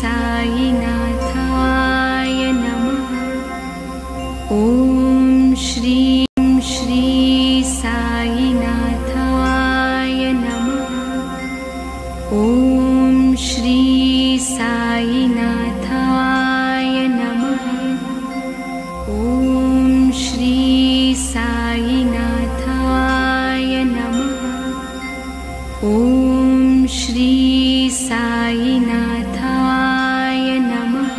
साईनाथाय नमः। ॐ श्रीं श्री साईनाथाय नमः। ॐ श्री साईनाथाय नमः। ॐ श्री साईनाथाय नमः। ॐ श्री साईनाथाय नमः।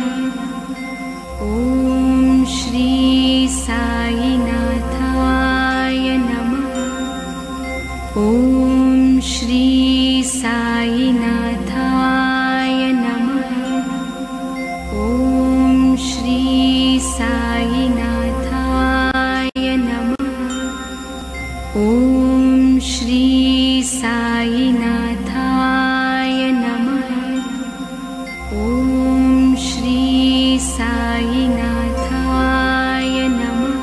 ॐ श्री साईनाथाय नमः। ॐ श्री साईनाथाय नमः। ॐ श्री साईनाथाय नमः। ॐ श्री साईनाथाय नमः। ॐ श्री साईनाथाय नमः।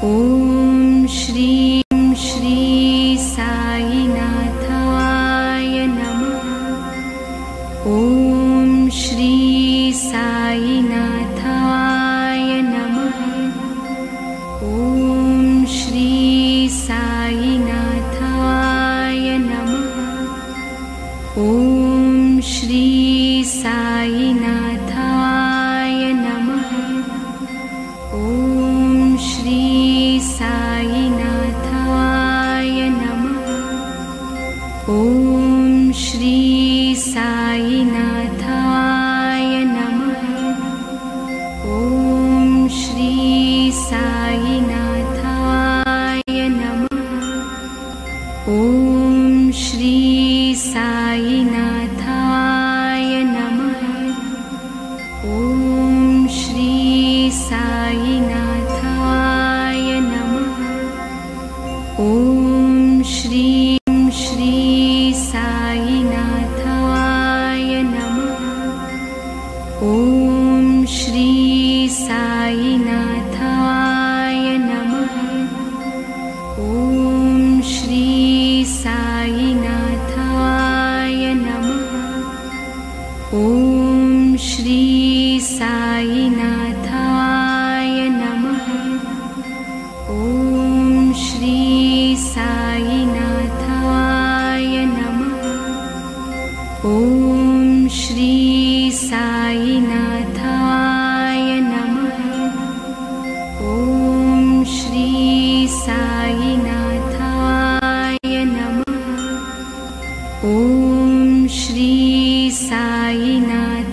ॐ श्रीं श्री साईनाथाय नमः। ॐ श्री साईनाथाय नमः। ॐ श्री साईनाथाय नमः। ॐ श्री साईनाथाय नमः। ॐ श्री साईनाथाय नमः। ॐ श्री साईनाथाय नमः। ॐ श्री साईनाथाय नमः। ॐ श्री साईनाथाय नमः। ॐ श्री साईनाथाय नमः। ॐ श्रीं श्री साईनाथाय नमः। ॐ श्री साईनाथाय नमः। ॐ श्री साईनाथाय नमः। ॐ श्री साईनाथाय नमः। ॐ श्री साईनाथाय नमः। ॐ श्री साईनाथाय नमः। ॐ श्री साईनाथाय नमः। ॐ श्री साईनाथाय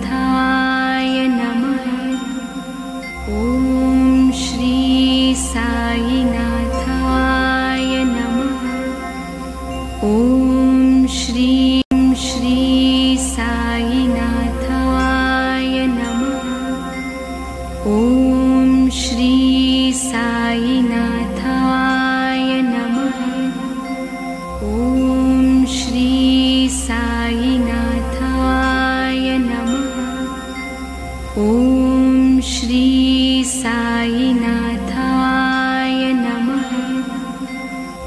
नमः। ॐ श्री साईनाथाय नमः। ॐ श्रीं श्री साईनाथाय नमः। ॐ श्री साईनाथाय नमः। ॐ श्री साईनाथाय नमः। ॐ श्री साईनाथाय नमः।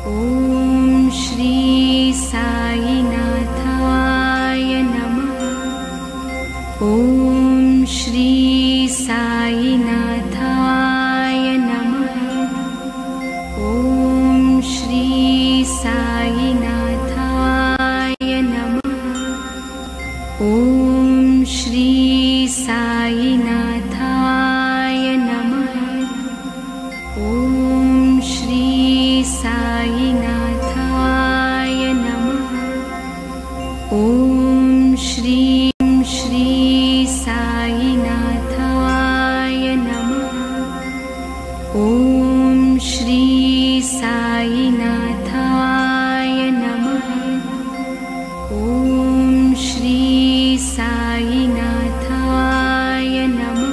ॐ श्री साईनाथाय नमः। ॐ श्री साईनाथाय नमः। ॐ श्री साईनाथाय नमः। ॐ श्री साईनाथाय नमः। ॐ श्री साईनाथाय नमः। ॐ श्रीं श्री साईनाथाय नमः। ॐ श्री साईनाथाय नमः। ॐ श्री साईनाथाय नमः।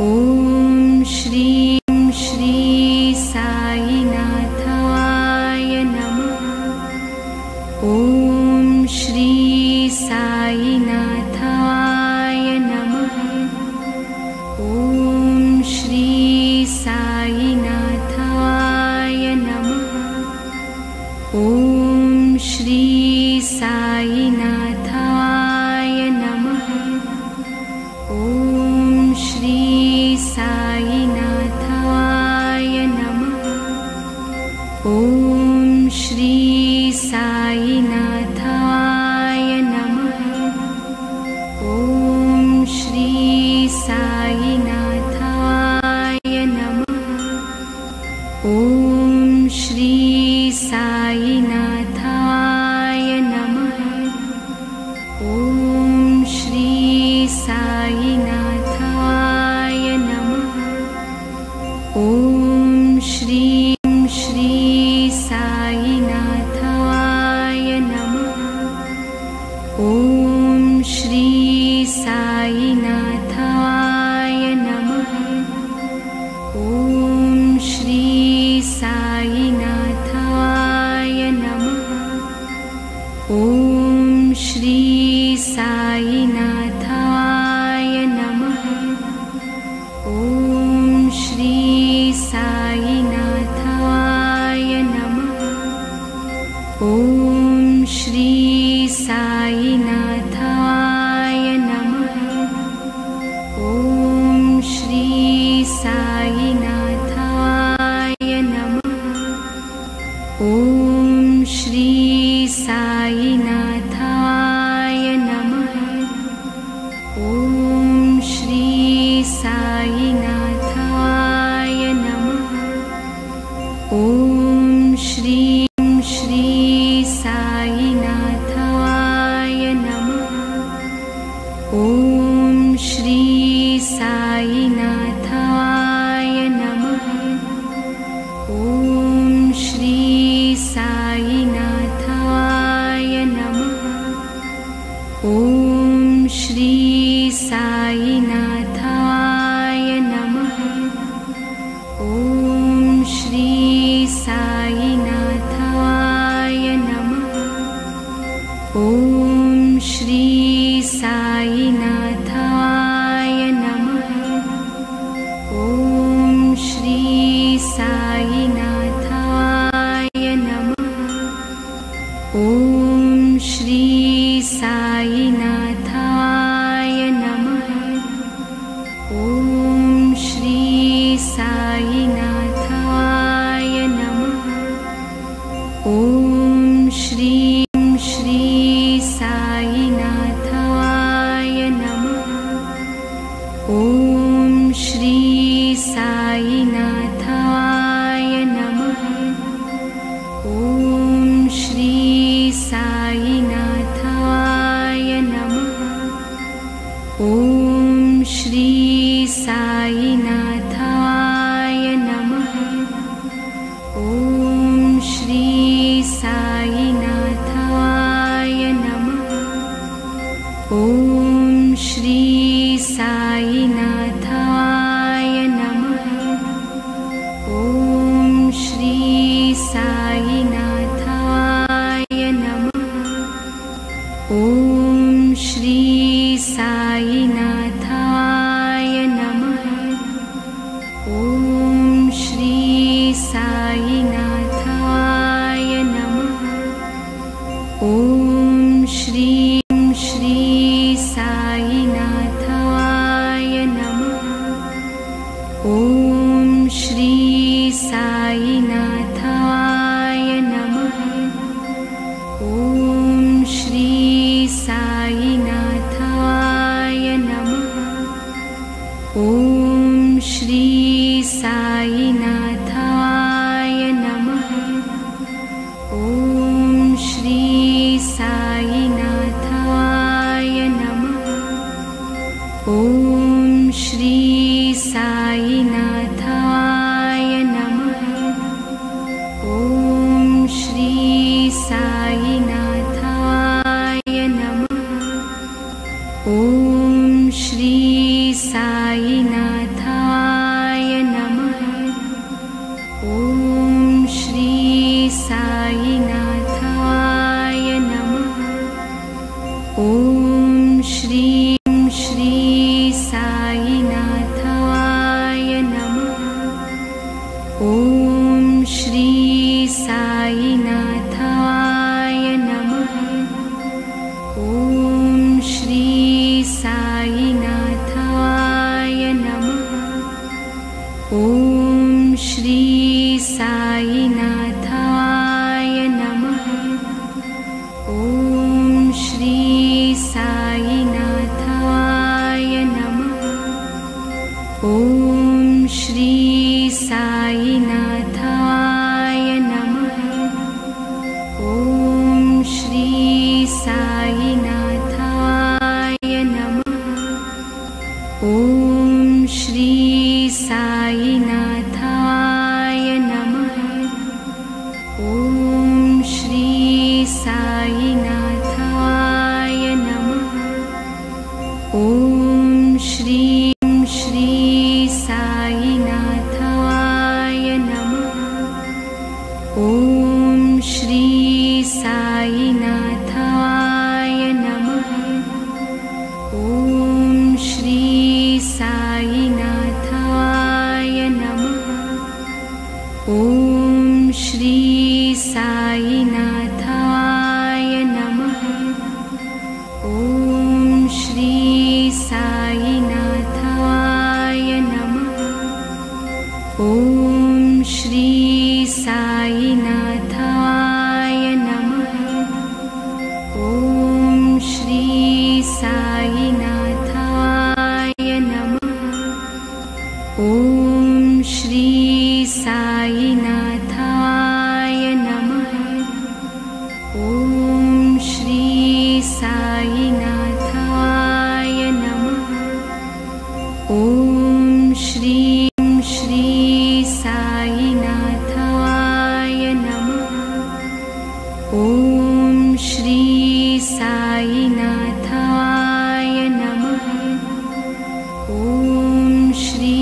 ॐ श्रीं श्री साईनाथाय नमः। ॐ श्री साईनाथाय नमः। ॐ श्री साईनाथाय नमः। ॐ श्री साईनाथाय नमः। ॐ श्री साईनाथाय नमः। ॐ श्री साईनाथाय नमः। ॐ श्री साईनाथाय नमः। ॐ श्री साईनाथाय नमः। ॐ श्री साईनाथाय नमः। ॐ श्रीं श्री साईनाथाय नमः। ॐ श्री साईनाथाय नमः। ॐ श्री साईनाथाय नमः। ॐ श्री साईनाथाय नमः। ॐ श्री साईनाथाय नमः। ॐ श्री साईनाथाय नमः। ॐ श्री साईनाथाय नमः। ॐ श्री साईनाथाय नमः। ॐ श्री साईनाथाय नमः। ॐ श्रीं श्री साईनाथाय नमः। ॐ श्री साईनाथाय नमः। ॐ श्री साईनाथाय नमः। ॐ श्री साईनाथाय नमः। ॐ श्री साईनाथाय नमः। ॐ श्री साईनाथाय नमः। ॐ श्री साईनाथाय नमः। ॐ श्री साईनाथाय नमः। ॐ श्री साईनाथाय नमः। ॐ श्रीं श्री साईनाथाय नमः। ॐ श्री साईनाथाय नमः। ॐ श्री साईनाथाय नमः। ॐ श्री साईनाथाय नमः। ॐ श्री साईनाथाय नमः। ॐ श्री साईनाथाय नमः। ॐ श्री साईनाथाय नमः। ॐ श्री साईनाथाय नमः। ॐ श्री साईनाथाय नमः। ॐ श्रीं श्री साईनाथाय नमः। ॐ श्री साईनाथाय नमः। ॐ श्री साईनाथाय नमः। ॐ श्री साईनाथाय नमः। ॐ श्री साईनाथाय नमः। ॐ श्री साईनाथाय नमः। ॐ श्री साईनाथाय नमः। ॐ श्री साईनाथाय श्री साईनाथाय नमः। ॐ श्री साईनाथाय नमः। ॐ श्री साईनाथाय नमः। ॐ श्री साईनाथाय नमः। ॐ श्री साईनाथाय नमः। ॐ श्री साईनाथाय नमः। ॐ श्री साईनाथाय नमः। ॐ श्री साईनाथाय नमः। ॐ श्री साईनाथाय नमः। ॐ श्री साईनाथाय नमः। ॐ श्री साईनाथाय नमः। ॐ श्री साईनाथाय नमः। ॐ श्री साईनाथाय नमः। ॐ श्री साईनाथाय नमः। ॐ श्री साईनाथाय नमः। ॐ श्री साईनाथाय नमः। ॐ श्री साईनाथाय नमः। ॐ श्री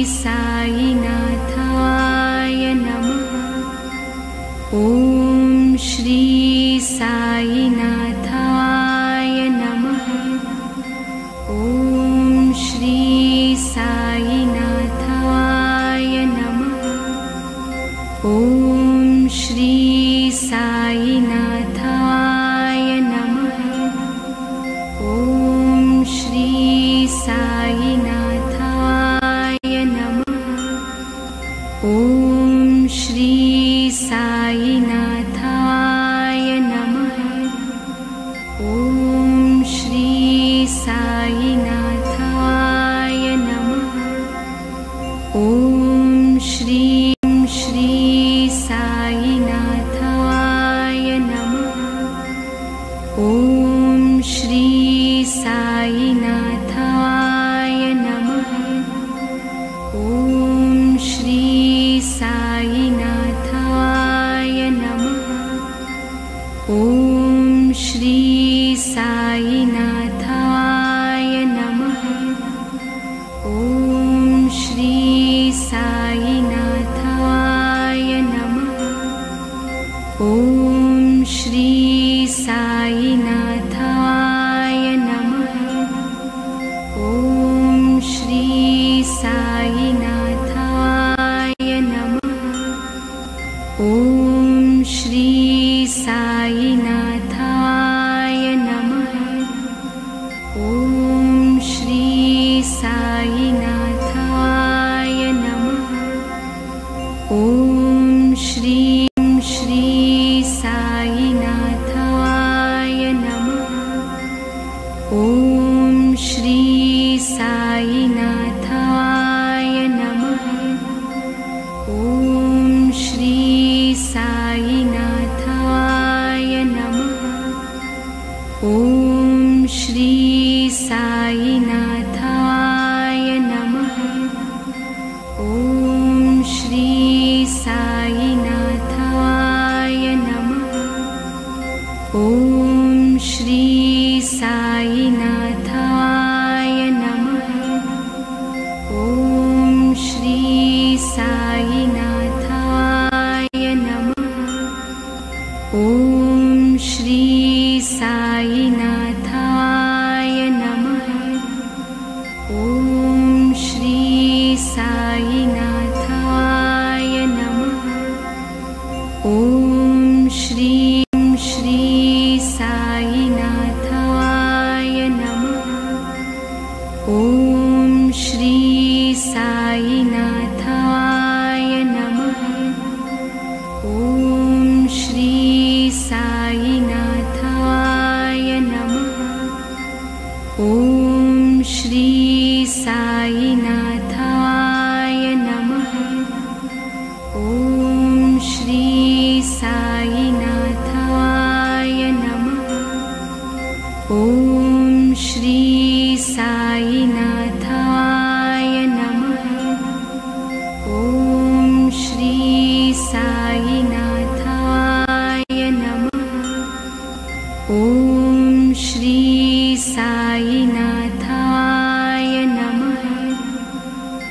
साईनाथाय नमः।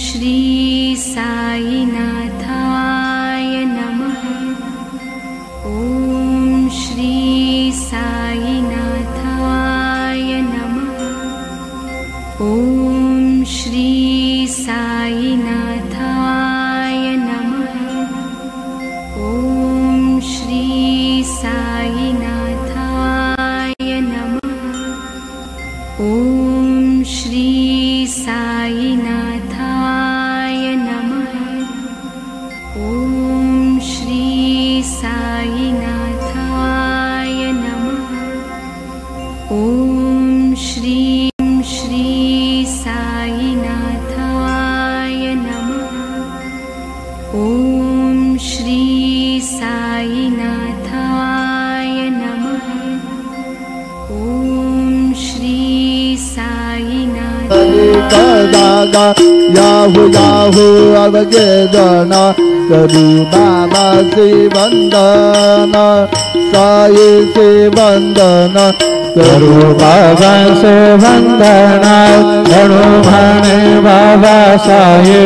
श्री साईनाथाय नमः। ॐ श्री साईनाथाय नमः। ॐ श्री साईनाथाय नमः। ॐ श्री साईनाथाय नमः। ॐ श्री साईनाथाय नमः। ॐ श्री साईनाथाय नमः। ॐ श्री साईनाथाय नमः। ॐ श्री साईनाथाय नमः। ॐ श्री दादा याहू याहू अवगेदना करू बाबा से वंदना साई से वंदना करू बाबा से वंदना करू भाने बाबा साई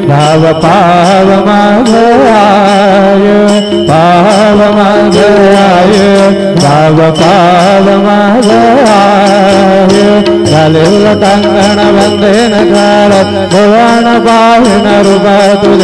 भाव पाव माधराय पाव माधराय भाव पाव माधराय ललित कंगण वंदेन काल भुवन पावन रूप तुझ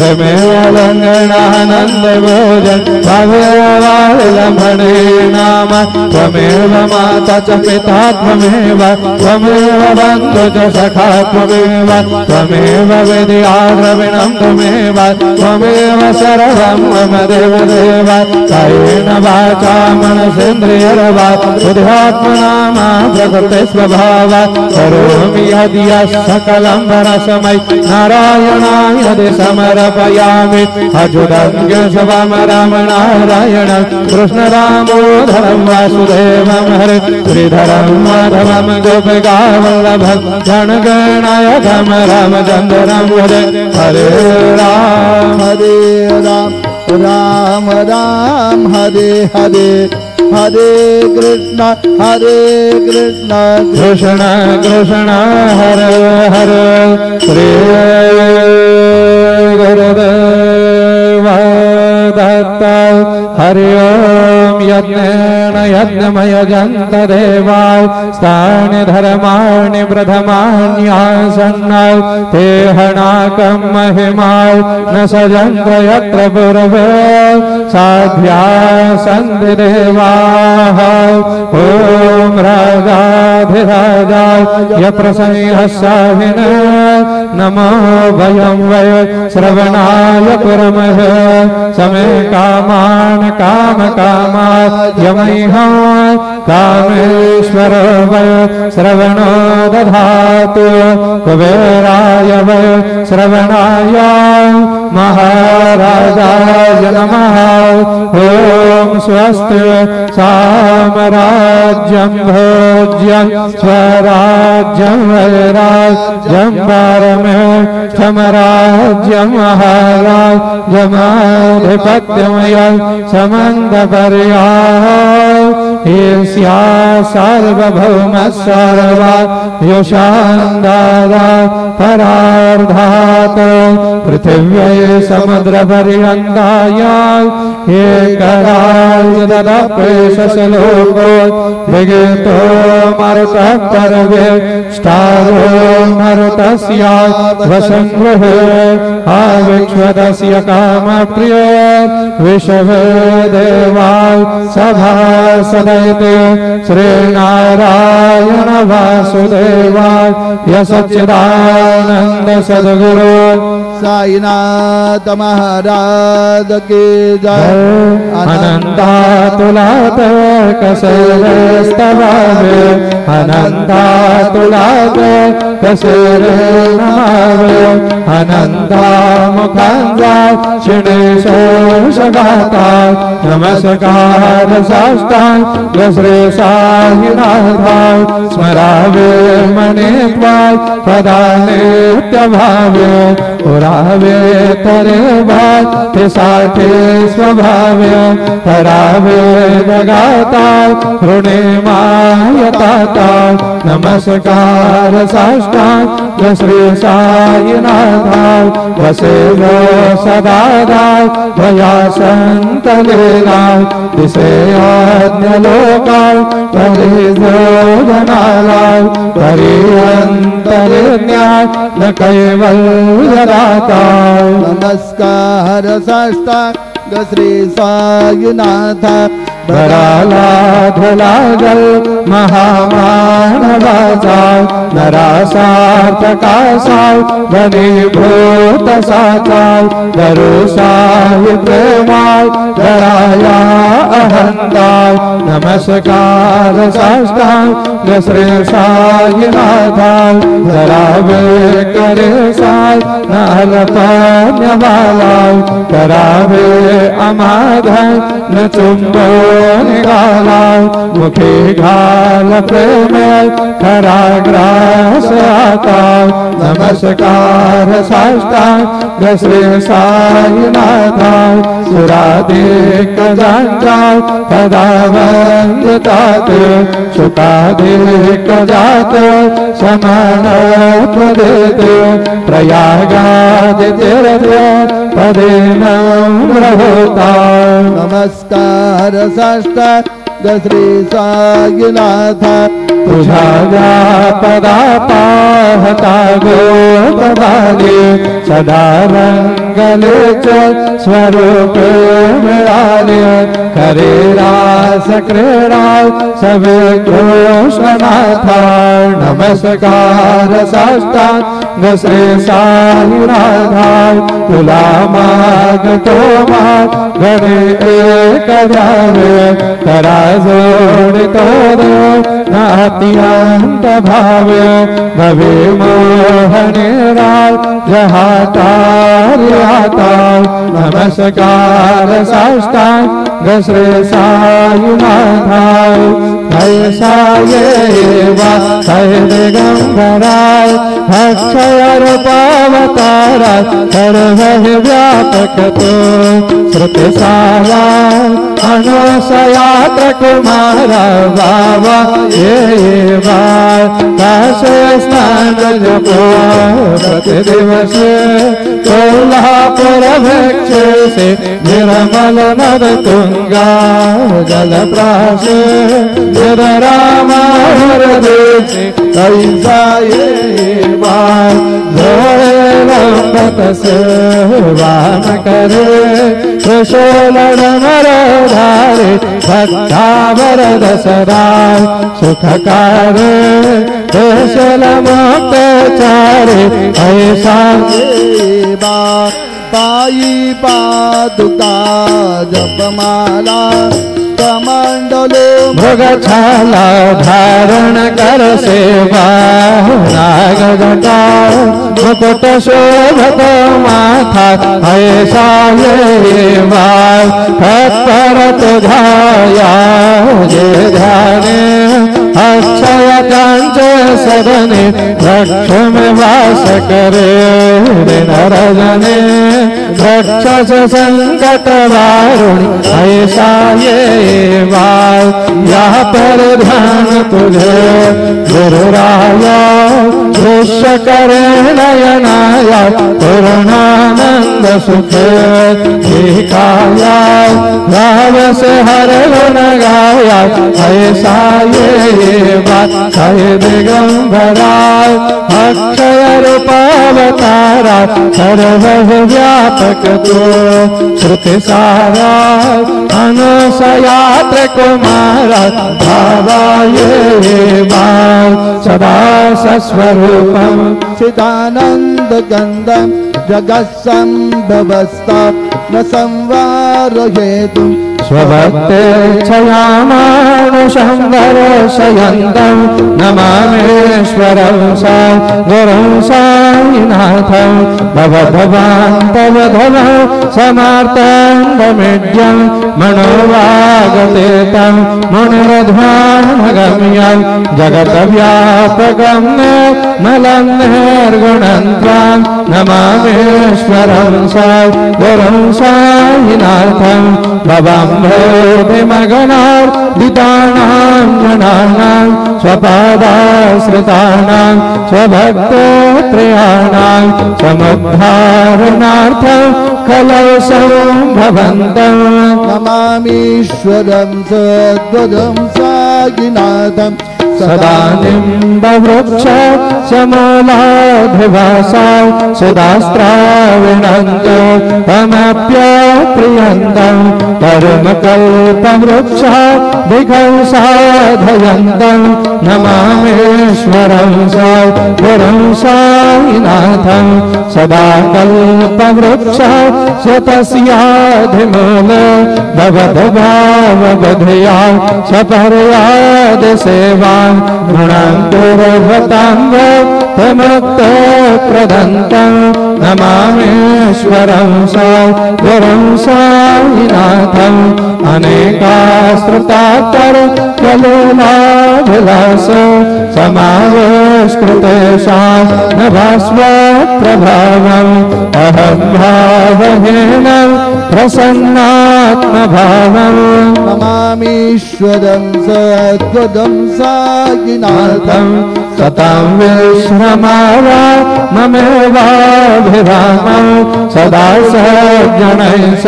रमेव लंगनानंद भोजन भव्यवालभणे नाम त्वमेव माता च पिता त्वमेव त्वमेव बन्धु च सखा त्वमेव त्वमेव विद्या द्रविणं त्वमेव त्वमेव सर्वं मम देवदेव कायेन वाचा मनसेन्द्रियर्वा बुद्ध्यात्मना मा प्रकृते स्वभावात् करोमि यदि सकलं परस्मै नारायणाय समर्पयामि अच्युतं राम नारायण कृष्ण दामोदरं वासुदेवं हरे श्रीधरं माधवं गोपिकावल्लभं गणगणायकं रामचन्द्रं भजे हरे राम राम राम हरे हरे हरे कृष्ण कृष्ण कृष्ण हरे हरे श्री गुरुदेव दत्त हरि ओम यज्ञेन यज्ञमय जन्त देवाय स्थानि धर्माणि प्रथमान्यासन्नाय ते हनाकं महिमाय न सजन्त यत्र पूर्वे साध्या सन्ति देवाः ॐ राजाधिराजाय यप्रसंहसाविने नमो वयं वै श्रवणाय कुर्महे समे कामान् कामकामात् यमैहं कामेश्वरो वै श्रवणो दधातु कुबेराय वै श्रवणाय महाराजाय नमः ॐ स्वस्ति साम्राज्यं भोज्यं स्वराज्यं वैराज्यं पारमेष्ठमराज्यं महाराज्यमाधिपत्यमयं समन्तपर्यायः ईर्ष्या सार्वभौम सर्वा युषान्दादा परार्धात् पृथिव्यै समुद्रपर्यन्तायां एकराजदपेशलोको विगतो मरुतः पर्वे स्टारो मरुतस्य वसङ्गृहे आविक्ष्वदस्य कामप्रिय विश्वे देवाय सभासदैते श्रीनारायण वासुदेवाय यशच्चिदानन्द सद्गुरु साईनाथ महाराज की जय अनन्तातुलात कसैरस्तवावे अनन्तातुलात कसैरे नमावे अनन्तामुखान्दा शिणेशोषगाता नमस्कार साष्टांग श्री साईनाथाय स्मरावे मणित्वाय पदा नित्यभावे पुरावे तरे भात साठी स्वभाव्य करावे जगाता ऋणे मायताता नमस्कार साष्टांग श्री साईनाथा वसे सदा भया संत लीला दिसे आज्ञ लोका परिजनाला परिअंतर्ज्ञान कैवल्य दाता नमस्कार साष्टांग श्री साईनाथ भराला धुलागल महामानवाचा नरासार्थकासा घनीभूत साचा दरुसाहि प्रेमाय धराया अहंताय नमस्कार साष्टांग श्री साईनाथाय धरावे करे साय नालपान्यमालाय करावे अमाधय न चुंबो निघालाय मुखे घाल प्रेम खराग्रास आता नमस्कार साष्टांग श्री साईनाथाय सुराधिक जांजाय सदा वंदितात सुखाधिक जात समान पदेत प्रयागादि तीर्थ पदे नम्र होता नमस्कार साष्टांग श्री साईनाथ तुझा पदा पाहता गोपबाले सदा रंगले स्वरूप मिळाले खरे रास क्रीडा सब घोषणाथा नमस्कार साष्टांग श्री साईनाथाय तुला मागतो माग गणे एक द्यावे करा जोडितो नात्यंत भावे भवे मोहने राय जहाता नमस्कार साष्टांग श्री साईनाथाय ऐसा ये वा दिगंबराय अक्षय रूपावतारा सर्व व्यापक तो श्रुति सारा अनुसयात्र कुमारा बाबा ये बार काशे स्नान जपो प्रतिदिवस कोल्हापुर भिक्षु से निर्मल नद तुंगा जल प्राश रामावर देश ऐसा ये बार जोड़े लंबत सेवान करे कुशोलन मरधारे भक्तावर दसराय सुखकारे कुशल मुक्त चारे ऐसा पायी पादुका जपमाला कमंडलो मृगछाला धारण कर सेवा नाग जटा मुकुट शोभत माथा ऐसा ये बार तत्पर तुझाया जे ध्याने अक्षय कांच सदने लक्ष्मी वास करे नरजने रक्षस संकट वारुणी ऐसा ये बार यहाँ पर ध्यान तुझे गुरुराया दृश्य करे नयनाया पूर्णानंद सुख दिखाया भाव से हर गुण गाया ऐसा ये बात दिगंबराय अक्षय रूपावतारा सर्व व्यापक तो श्रुति सारा अनुसयात्र कुमारा बाबा ये बाल सदा सस्वरूपम चिदानंद गंधम जगत्संभवस्था न संवार हेतु स्वभक्तेच्छयामानुषं दर्शयन्तं नमामीश्वरं सा गुरुं साईनाथं भवभवान्तवधव समार्ताण्डमिड्यं मनोवागतेतं मुनिरध्वानगम्यं जगतव्यापकं मलं निर्गुणन्त्वां नमामीश्वरं सा गुरुं साईनाथं भवम्भोधिमगनार्दितानां जनानां स्वपादाश्रितानां स्वभक्तत्रयाणां समुद्धारणार्थं कलौ सम्भवन्तं नमामीश्वरं सद्वदं साईनाथं सदा निम्बवृक्ष समूलाधिवासा सुदास्त्राविणन्तो तमप्यप्रियन्तं कर्मकल्पवृक्ष दिघं साधयन्तं नमामीश्वरं सा गुरुं साईनाथं सदा कल्पवृक्ष स्वतस्याधिमूल भवद्भावबधिया सपर्यादसेवां गुणाङ्कुरभताङ्ग तमुक्तप्रदन्तं नमामीश्वरं सा गुरुं साईनाथं अनेकाश्रुतात्तर कलोलाभिलाष समावेष्कृतेषां नभस्वप्रभावम् अहं भावहीन प्रसन्नात्मभावम् नमामीश्वरं सद्वदं साईनाथं सतां विश्रमावा ममेवाभिरामं सदा सज्जनैः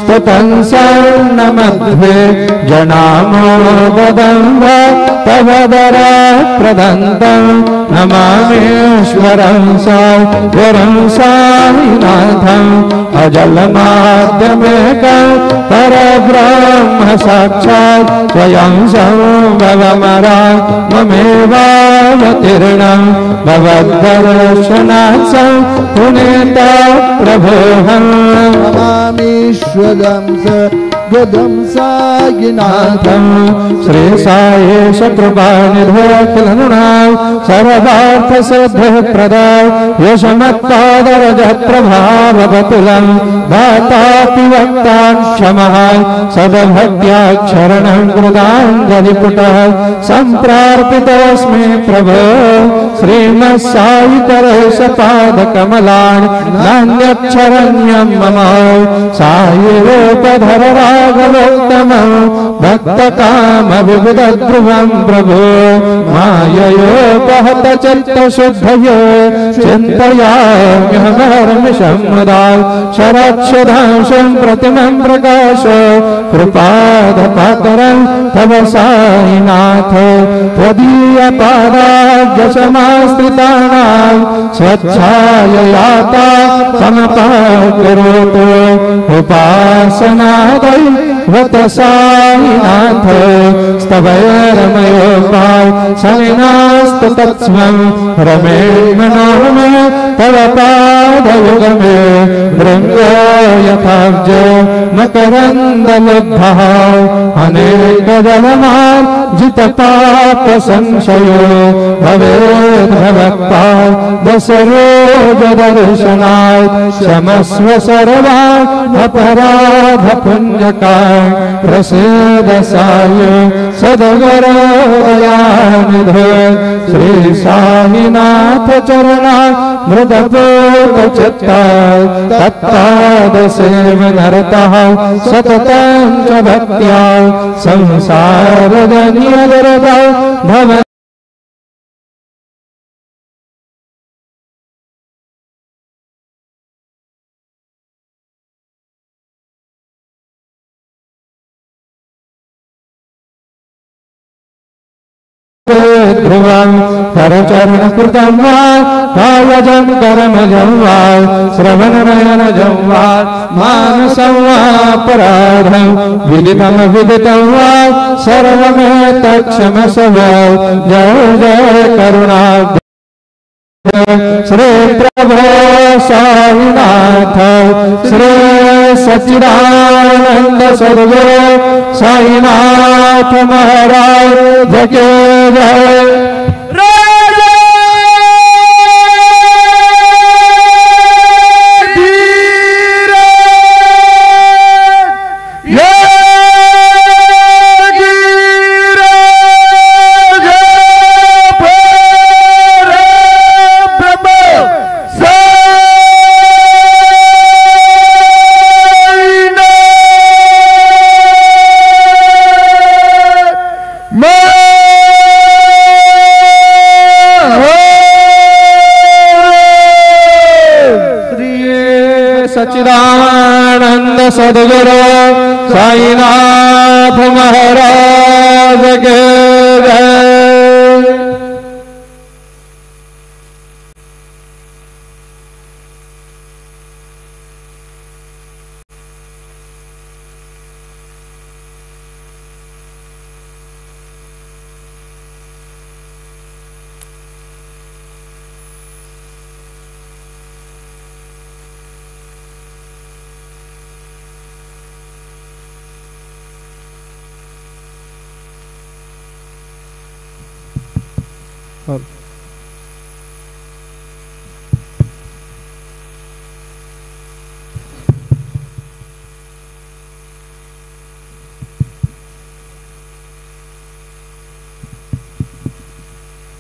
स्तुतं सर्णमध्ये जनामोदं वा तव दराप्रदन्तं नमामीश्वरं सा गुरुं साईनाथम् अजलमाद्यमेकं परब्रह्म साक्षात् स्वयं सम्भवमरा ममेवावतीर्णं भवद्दर्शनात् पुनीता प्रभोहम् नमामीश्वरं सद्वदं साईनाथं श्री सायेश कृपानिधोऽखिलनुनां सर्वार्थसिद्धिप्रदा यशमत्पादरजप्रभाववतुलं दातापि वक्तां क्षमः सद्भक्त्याक्षरणं कृताञ्जलिपुटः सम्प्रार्पितोऽस्मि प्रभो श्रीमत्सायिकरेशपादकमलानि नान्यच्छरण्यं मम सायिरूपधर राघवोत्तमं भक्तकामविबुधध्रुवं प्रभो माययोपहत चित्तशुद्धयो चिन्तयाम्यहमहर्निशं मुदा शरक्षदांशं प्रतिमं प्रकाश कृपादपातरं तव साईनाथ त्वदीयपादाब्जसमाश्रितानां स्वच्छाययाता समपाकरोतु उपासनादै वत साईनाथ स्तवैरमयोपाय सविनास्तु तत्स्वं रमे मनोरमे तव पादयुगमे भृङ्गो यथाब्ज मकरन्दलब्धः अनेकजलमान् जितपापसंशयो भवेद्भवत्पाद दशरोजदर्शनाय क्षमस्व सर्वान् अपराधपुण्यकान् प्रसीद साय सद्गुरोदयानिधे श्री साईनाथ चरणा मृदपोतचित्ता तत्पादसेवनरतः सततं च भक्त्या संसारजन्यदुर्गौ भव ध्रुवं करचरणकृतं वा कायजं करमजं वा श्रवणनयनजं वा मानसं वा पराधं विदितं वा सर्वमेतत्क्षमस्व जय जय करुणा श्री प्रभो साईनाथ श्री सच्चिदानंद सद्गुरु साईनाथ महाराज के जय। सच्चिदानंद सद्गुरु साईनाथ महाराज के जय।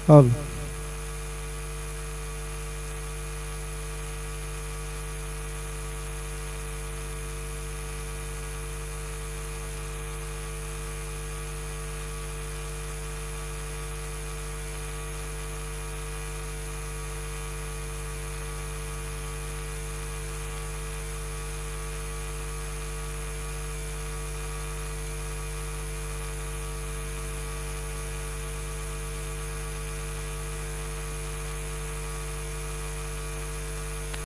अब